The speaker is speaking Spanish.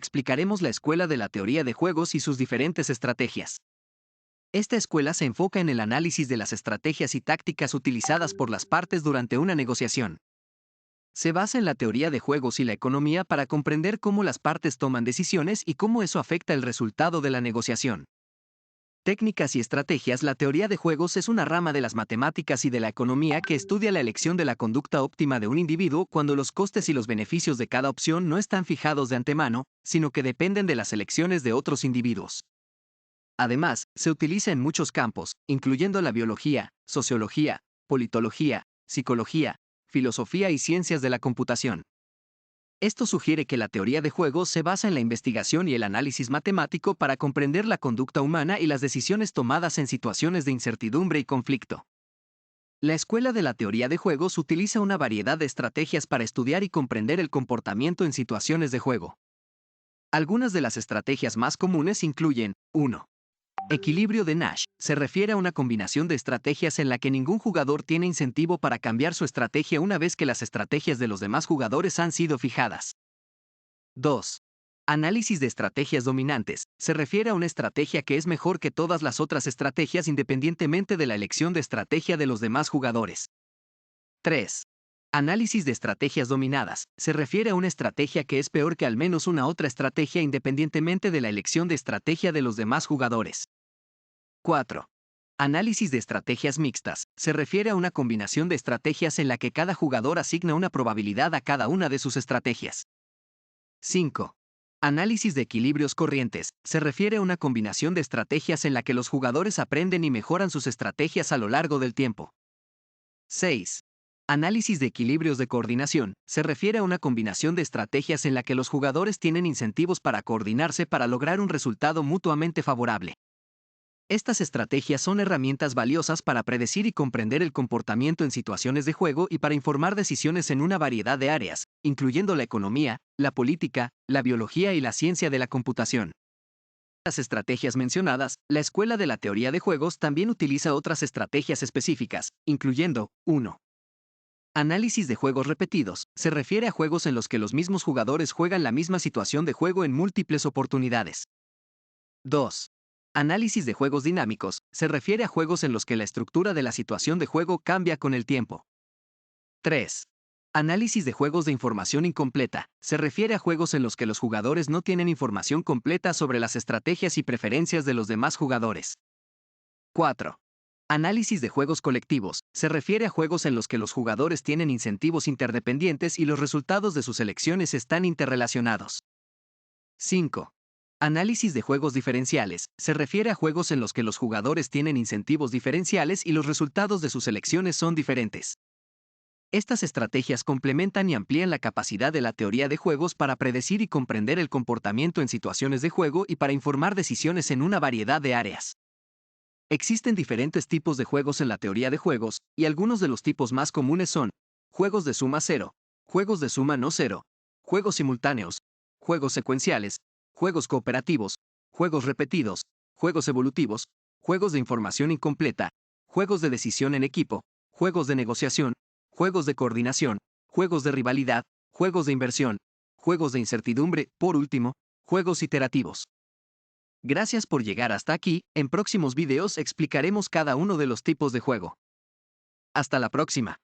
explicaremos la escuela de la teoría de juegos y sus diferentes estrategias. Esta escuela se enfoca en el análisis de las estrategias y tácticas utilizadas por las partes durante una negociación. Se basa en la teoría de juegos y la economía para comprender cómo las partes toman decisiones y cómo eso afecta el resultado de la negociación. Técnicas y estrategias. La teoría de juegos es una rama de las matemáticas y de la economía que estudia la elección de la conducta óptima de un individuo cuando los costes y los beneficios de cada opción no están fijados de antemano, sino que dependen de las elecciones de otros individuos. Además, se utiliza en muchos campos, incluyendo la biología, sociología, politología, psicología, filosofía y ciencias de la computación. Esto sugiere que la teoría de juegos se basa en la investigación y el análisis matemático para comprender la conducta humana y las decisiones tomadas en situaciones de incertidumbre y conflicto. La escuela de la teoría de juegos utiliza una variedad de estrategias para estudiar y comprender el comportamiento en situaciones de juego. Algunas de las estrategias más comunes incluyen: 1. Equilibrio de Nash. Se refiere a una combinación de estrategias en la que ningún jugador tiene incentivo para cambiar su estrategia una vez que las estrategias de los demás jugadores han sido fijadas. 2. Análisis de estrategias dominantes. Se refiere a una estrategia que es mejor que todas las otras estrategias independientemente de la elección de estrategia de los demás jugadores. 3. Análisis de estrategias dominadas. Se refiere a una estrategia que es peor que al menos una otra estrategia independientemente de la elección de estrategia de los demás jugadores. 4. Análisis de estrategias mixtas. Se refiere a una combinación de estrategias en la que cada jugador asigna una probabilidad a cada una de sus estrategias. 5. Análisis de equilibrios corrientes. Se refiere a una combinación de estrategias en la que los jugadores aprenden y mejoran sus estrategias a lo largo del tiempo. 6. Análisis de equilibrios de coordinación. Se refiere a una combinación de estrategias en la que los jugadores tienen incentivos para coordinarse para lograr un resultado mutuamente favorable. Estas estrategias son herramientas valiosas para predecir y comprender el comportamiento en situaciones de juego y para informar decisiones en una variedad de áreas, incluyendo la economía, la política, la biología y la ciencia de la computación. Las estrategias mencionadas, la escuela de la teoría de juegos también utiliza otras estrategias específicas, incluyendo: 1. Análisis de juegos repetidos. Se refiere a juegos en los que los mismos jugadores juegan la misma situación de juego en múltiples oportunidades. 2. Análisis de juegos dinámicos. Se refiere a juegos en los que la estructura de la situación de juego cambia con el tiempo. 3. Análisis de juegos de información incompleta. Se refiere a juegos en los que los jugadores no tienen información completa sobre las estrategias y preferencias de los demás jugadores. 4. Análisis de juegos colectivos. Se refiere a juegos en los que los jugadores tienen incentivos interdependientes y los resultados de sus elecciones están interrelacionados. 5. Análisis de juegos diferenciales. Se refiere a juegos en los que los jugadores tienen incentivos diferenciales y los resultados de sus elecciones son diferentes. Estas estrategias complementan y amplían la capacidad de la teoría de juegos para predecir y comprender el comportamiento en situaciones de juego y para informar decisiones en una variedad de áreas. Existen diferentes tipos de juegos en la teoría de juegos, y algunos de los tipos más comunes son: juegos de suma cero, juegos de suma no cero, juegos simultáneos, juegos secuenciales, juegos cooperativos, juegos repetidos, juegos evolutivos, juegos de información incompleta, juegos de decisión en equipo, juegos de negociación, juegos de coordinación, juegos de rivalidad, juegos de inversión, juegos de incertidumbre, por último, juegos iterativos. Gracias por llegar hasta aquí. En próximos videos explicaremos cada uno de los tipos de juego. Hasta la próxima.